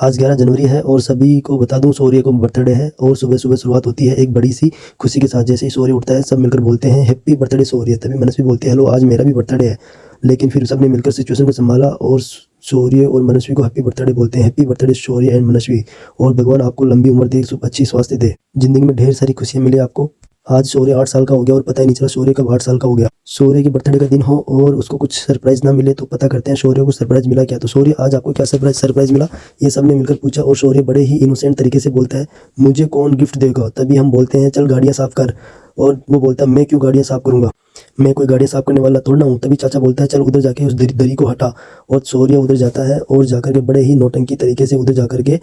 आज 11 जनवरी है और सभी को बता दूं शौर्य को बर्थडे है और सुबह सुबह शुरुआत होती है एक बड़ी सी खुशी के साथ। जैसे ही शौर्य उठता है सब मिलकर बोलते हैं हैप्पी बर्थडे शौर्य। तभी मनस्वी बोलती है हेलो आज मेरा भी बर्थडे है। लेकिन फिर सबने मिलकर सिचुएशन को संभाला और शौर्य और मनस्वी को हैप्पी बर्थडे बोलते हैं। हैप्पी बर्थडे शौर्य एंड मनस्वी, और भगवान आपको लंबी उम्र दे, अच्छी स्वास्थ्य दे, जिंदगी में ढेर सारी खुशियां मिले आपको। आज शौर्य 8 साल का हो गया और पता ही नहीं चला शौर्य कब 8 साल का हो गया। शौर्य के बर्थडे का दिन हो और उसको कुछ सरप्राइज ना मिले तो पता करते हैं शौर्य को सरप्राइज मिला क्या। तो शौर्य आज आपको क्या सरप्राइज मिला, ये सबने मिलकर पूछा और शौर्य बड़े ही इनोसेंट तरीके से बोलता है मुझे कौन गिफ्ट देगा। तभी हम बोलते हैं चल गाड़ियाँ साफ कर, और वो बोलता है मैं क्यों गाड़ियाँ साफ करूंगा, मैं कोई गाड़ियाँ साफ करने वाला थोड़ा हूँ। तभी चाचा बोलता है चल उधर जाके उस दरी को हटा, और शौर्य उधर जाता है और जाकर के बड़े ही नौटंकी तरीके से उधर जाकर के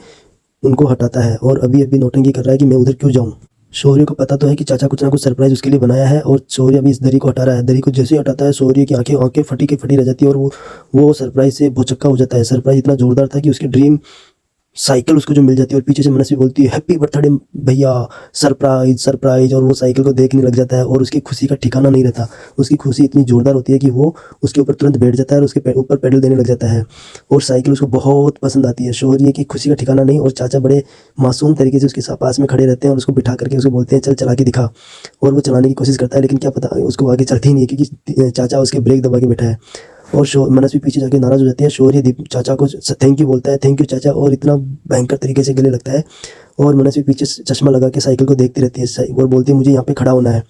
उनको हटाता है, और अभी अभी नौटंकी कर रहा है कि मैं उधर क्यों जाऊँ। शौर्य को पता तो है कि चाचा कुछ ना कुछ सरप्राइज उसके लिए बनाया है, और शौर्य अभी इस दरी को हटा रहा है। दरी को जैसे ही हटाता है शौर्य की आंखें फटी के फटी रह जाती है, और वो सरप्राइज से भौचक्का हो जाता है। सरप्राइज इतना जोरदार था कि उसकी ड्रीम साइकिल उसको जो मिल जाती है, और पीछे से मनस्वी बोलती है हैप्पी बर्थडे भैया, सरप्राइज सरप्राइज, और वो साइकिल को देखने लग जाता है और उसकी खुशी का ठिकाना नहीं रहता। उसकी खुशी इतनी जोरदार होती है कि वो उसके ऊपर तुरंत बैठ जाता है और उसके ऊपर पेडल देने लग जाता है, और साइकिल उसको बहुत पसंद आती है। शौर्य की खुशी का ठिकाना नहीं, और चाचा बड़े मासूम तरीके से उसके पास में खड़े रहते हैं और उसको बिठा करके उसको बोलते हैं चल चला के दिखा, और वो चलाने की कोशिश करता है लेकिन क्या पता उसको आगे चलती ही नहीं है क्योंकि चाचा उसके ब्रेक दबा के बैठा है। और मनस्वी पीछे जाके नाराज हो जाती है। शौर्य चाचा को थैंक यू बोलता है, थैंक यू चाचा, और इतना भयंकर तरीके से गले लगता है। और मनस्वी पीछे चश्मा लगा के साइकिल को देखती रहती है और बोलती है मुझे यहाँ पे खड़ा होना है,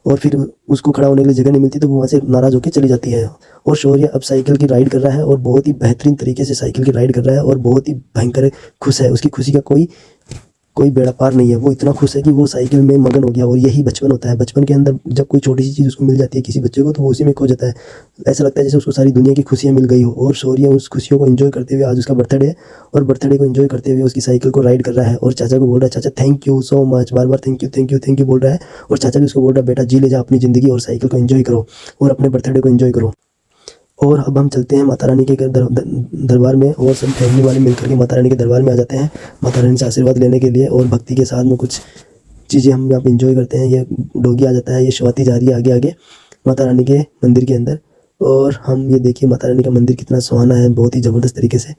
और फिर उसको खड़ा होने के लिए जगह नहीं मिलती तो वो वहाँ से नाराज होकर चली जाती है। और शौर्य अब साइकिल की राइड कर रहा है और बहुत ही बेहतरीन तरीके से साइकिल की राइड कर रहा है और बहुत ही भयंकर खुश है। उसकी खुशी का कोई बेड़ा पार नहीं है। वो इतना खुश है कि वो साइकिल में मगन हो गया। और यही बचपन होता है। बचपन के अंदर जब कोई छोटी सी चीज़ उसको मिल जाती है किसी बच्चे को, तो वो उसी में खो जाता है। ऐसा लगता है जैसे उसको सारी दुनिया की खुशियाँ मिल गई हो। और शौर्य उस खुशियों को एंजॉय करते हुए आज उसका बर्थडे है, और बर्थडे को एंजॉय करते हुए उसकी साइकिल को राइड कर रहा है, और चाचा को बोल रहा है चाचा thank you so much, bar bar thank you thank you thank you बोल रहा है। और चाचा भी उसको बोल रहा है बेटा जी ले जा अपनी ज़िंदगी और साइकिल को एंजॉय करो और अपने बर्थडे को एंजॉय करो। और अब हम चलते हैं माता रानी के दरबार में, और सब फैमिली वाले मिलकर के माता रानी के दरबार में आ जाते हैं माता रानी से आशीर्वाद लेने के लिए। और भक्ति के साथ में कुछ चीज़ें हम यहाँ पे इंजॉय करते हैं। ये डोगी आ जाता है, ये स्वाति जा रही है आगे आगे माता रानी के मंदिर के अंदर। और हम ये देखिए माता रानी का मंदिर कितना सुहाना है, बहुत ही ज़बरदस्त तरीके से।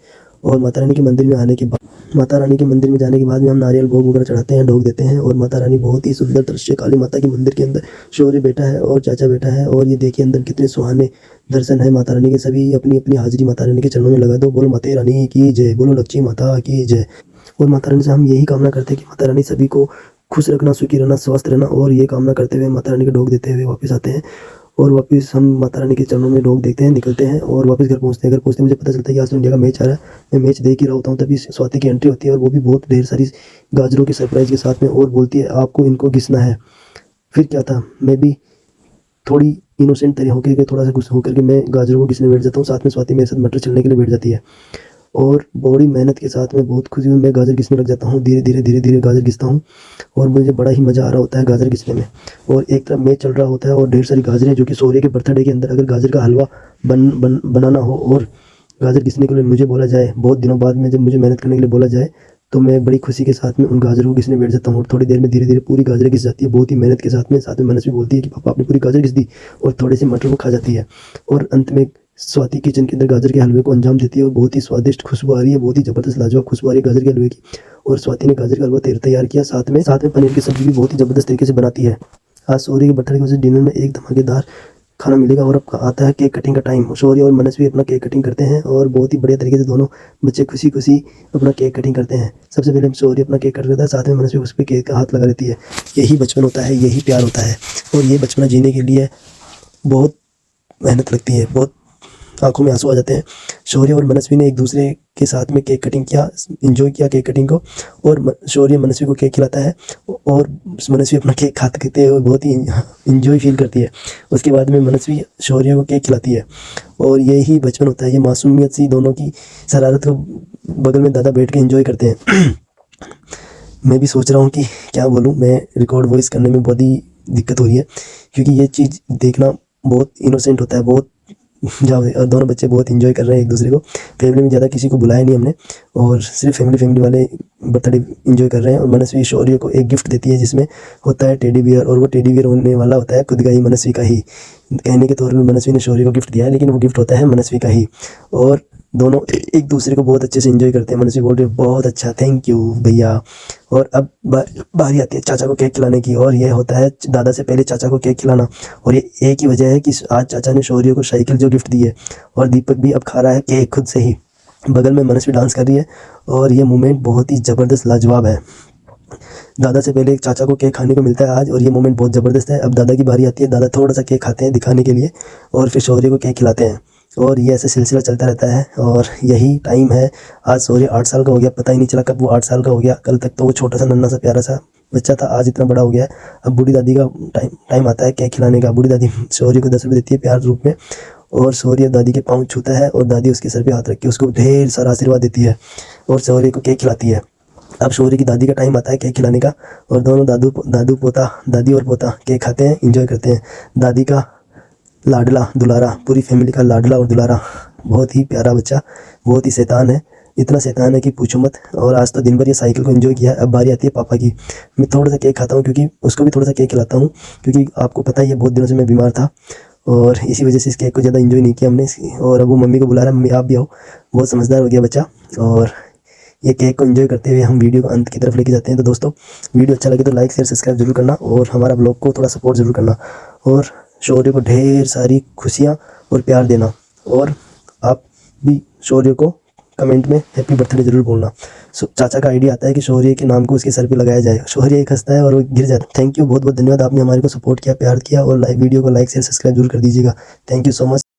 और माता रानी के मंदिर में आने के बाद, माता रानी के मंदिर में जाने के बाद में हम नारियल भोग वगैरह चढ़ाते हैं, ढोक देते हैं। और माता रानी बहुत ही सुंदर दृश्य, काली माता के मंदिर के अंदर शौर्य बैठा है और चाचा बैठा है, और ये देखिए अंदर कितने सुहाने दर्शन है माता रानी के। सभी अपनी अपनी हाजिरी माता रानी के चरणों में लगा दो। बोलो माता रानी की जय, बोलो लक्ष्मी माता की जय। और माता रानी से हम यही कामना करते हैं कि माता रानी सभी को खुश रखना, सुखी रहना, स्वस्थ रहना। और ये कामना करते हुए माता रानी के ढोक देते हुए वापस आते हैं, और वापस हम माता रानी के चरणों में ढोक देखते हैं, निकलते हैं और वापस घर पहुंचते हैं। घर पहुंचते मुझे पता चलता है कि आज तो इंडिया का मैच आ रहा है। मैं मैच देख ही रहा होता हूँ, तभी स्वाति की एंट्री होती है, और वो भी बहुत ढेर सारी गाजरों की सरप्राइज के साथ में, और बोलती है आपको इनको घिसना है। फिर क्या था, मैं भी थोड़ी इनोसेंट तरह होकर के थोड़ा सा गुस्सा होकर के मैं गाजरों को घिसने बैठ जाता हूँ। साथ में स्वाति मेरे साथ मटर चलने के लिए बैठ जाती है, और बड़ी मेहनत के साथ में बहुत खुशी में मैं गाजर घिसने लग जाता हूँ। धीरे धीरे धीरे धीरे गाजर घिसता हूँ, और मुझे बड़ा ही मज़ा आ रहा होता है गाजर घिसने में। और एक तरफ मैच चल रहा होता है और ढेर सारी गाजरें, जो कि शौर्य के बर्थडे के अंदर अगर गाजर का हलवा बनाना हो और गाजर घिसने के लिए मुझे बोला जाए, बहुत दिनों बाद में जब मुझे मेहनत करने के लिए बोला जाए, तो मैं बड़ी खुशी के साथ में उन गाजरों को घिसने बैठ जाता हूँ। और थोड़ी देर में धीरे धीरे पूरी गाजरें घिस जाती है, बहुत ही मेहनत के साथ में। साथ में मनस्वी बोलती है कि पापा आपने पूरी गाजर घिस दी, और थोड़े से मटर को खा जाती है। और अंत में स्वाति किचन के अंदर गाजर के हलवे को अंजाम देती है, और बहुत ही स्वादिष्ट खुशबू आ रही है, बहुत ही ज़बरदस्त लाजवाब खुशबू आ रही है गाजर के हलवे की। और स्वाति ने गाजर का हलवा तैयार किया, साथ में पनीर की सब्जी भी बहुत ही ज़बरदस्त तरीके से बनाती है। आज शौर्य के बर्थडे की वजह से डिनर में एक धमाकेदार खाना मिलेगा। और अब आता है केक कटिंग का टाइम। शौर्य और मनस्वी अपना केक कटिंग करते हैं, और बहुत ही बढ़िया तरीके से दोनों बच्चे खुशी खुशी अपना केक कटिंग करते हैं। सबसे पहले शौर्य अपना केक कट देता है, साथ में मनस्वी उस पर केक का हाथ लगा लेती है। यही बचपन होता है, यही प्यार होता है, और ये बचपन जीने के लिए बहुत मेहनत लगती है, बहुत आंखों में आंसू आ जाते हैं। शौर्य और मनस्वी ने एक दूसरे के साथ में केक कटिंग किया, एंजॉय किया केक कटिंग को। और शौर्य मनस्वी को केक खिलाता है, और मनस्वी अपना केक खाते हुए बहुत ही एंजॉय फील करती है। उसके बाद में मनस्वी शौर्य को केक खिलाती है, और यही बचपन होता है, ये मासूमियत सी दोनों की शरारत को बगल में दादा बैठ के एंजॉय करते हैं। मैं भी सोच रहा हूँ कि क्या बोलूँ, मैं रिकॉर्ड वॉइस करने में बहुत ही दिक्कत हो रही है, क्योंकि ये चीज़ देखना बहुत इनोसेंट होता है, बहुत और दोनों बच्चे बहुत एंजॉय कर रहे हैं एक दूसरे को। फैमिली में ज़्यादा किसी को बुलाया नहीं हमने, और सिर्फ फैमिली वाले बर्थडे एंजॉय कर रहे हैं। और मनस्वी शौर्य को एक गिफ्ट देती है जिसमें होता है टेडी बियर, और वो टेडी बियर होने वाला होता है खुद का ही, मनस्वी का ही। कहने के तौर पे मनस्वी ने शौर्य को गिफ्ट दिया है, लेकिन वो गिफ्ट होता है मनस्वी का ही। और दोनों एक दूसरे को बहुत अच्छे से एंजॉय करते हैं। मनस्वी बोल रही है बहुत अच्छा, थैंक यू भैया। और अब बारी आती है चाचा को केक खिलाने की, और यह होता है दादा से पहले चाचा को केक खिलाना। और ये एक ही वजह है कि आज चाचा ने शौर्य को साइकिल जो गिफ्ट दी है, और दीपक भी अब खा रहा है केक खुद से ही। बगल में मनस्वी डांस कर रही है, और ये मोमेंट बहुत ही ज़बरदस्त लाजवाब है। दादा से पहले एक चाचा को केक खाने को मिलता है आज, और ये मोमेंट बहुत ज़बरदस्त है। अब दादा की बारी आती है, दादा थोड़ा सा केक खाते हैं दिखाने के लिए, और फिर शौर्य को केक खिलाते हैं। और ये ऐसे सिलसिला चलता रहता है, और यही टाइम है। आज शौर्य 8 साल का हो गया, पता ही नहीं चला कब वो 8 साल का हो गया। कल तक तो वो छोटा सा नन्हा सा प्यारा सा बच्चा था, आज इतना बड़ा हो गया है। अब बूढ़ी दादी का टाइम आता है केक खिलाने का। बूढ़ी दादी शौर्य को 10 रुपये देती है प्यार रूप में, और शौर्य दादी के पाँव छूता है, और दादी उसके सर पे हाथ रख के उसको ढेर सारा आशीर्वाद देती है, और शौर्य को केक खिलाती है। अब शौर्य की दादी का टाइम आता है केक खिलाने का, और दोनों दादी और पोता केक खाते हैं, एंजॉय करते हैं। दादी का लाडला दुलारा, पूरी फैमिली का लाडला और दुलारा, बहुत ही प्यारा बच्चा, बहुत ही शैतान है, इतना शैतान है कि पूछो मत। और आज तो दिन भर ये साइकिल को एंजॉय किया है। अब बारी आती है पापा की। मैं थोड़ा सा केक खाता हूँ, क्योंकि उसको भी थोड़ा सा केक खिलाता हूँ, क्योंकि आपको पता ही है बहुत दिनों से मैं बीमार था, और इसी वजह से इस केक को ज़्यादा एंजॉय नहीं किया हमने। और अब वो मम्मी को बुला रहा है, मम्मी आप भी आओ। बहुत समझदार हो गया बच्चा। और ये केक को एंजॉय करते हुए हम वीडियो को अंत की तरफ लेके जाते हैं। तो दोस्तों, वीडियो अच्छा लगे तो लाइक शेयर सब्सक्राइब जरूर करना, और हमारा ब्लॉग को थोड़ा सपोर्ट जरूर करना, और शौर्य को ढेर सारी खुशियाँ और प्यार देना। और आप भी शौर्य को कमेंट में हैप्पी बर्थडे जरूर बोलना। चाचा का आइडिया आता है कि शौर्य के नाम को उसके सर पे लगाया जाए। शौर्य एक हंसता है और वो गिर जाता है। थैंक यू, बहुत बहुत धन्यवाद, आपने हमारे को सपोर्ट किया, प्यार किया, और वीडियो को लाइक शेयर सब्सक्राइब जरूर कर दीजिएगा। Thank you so much.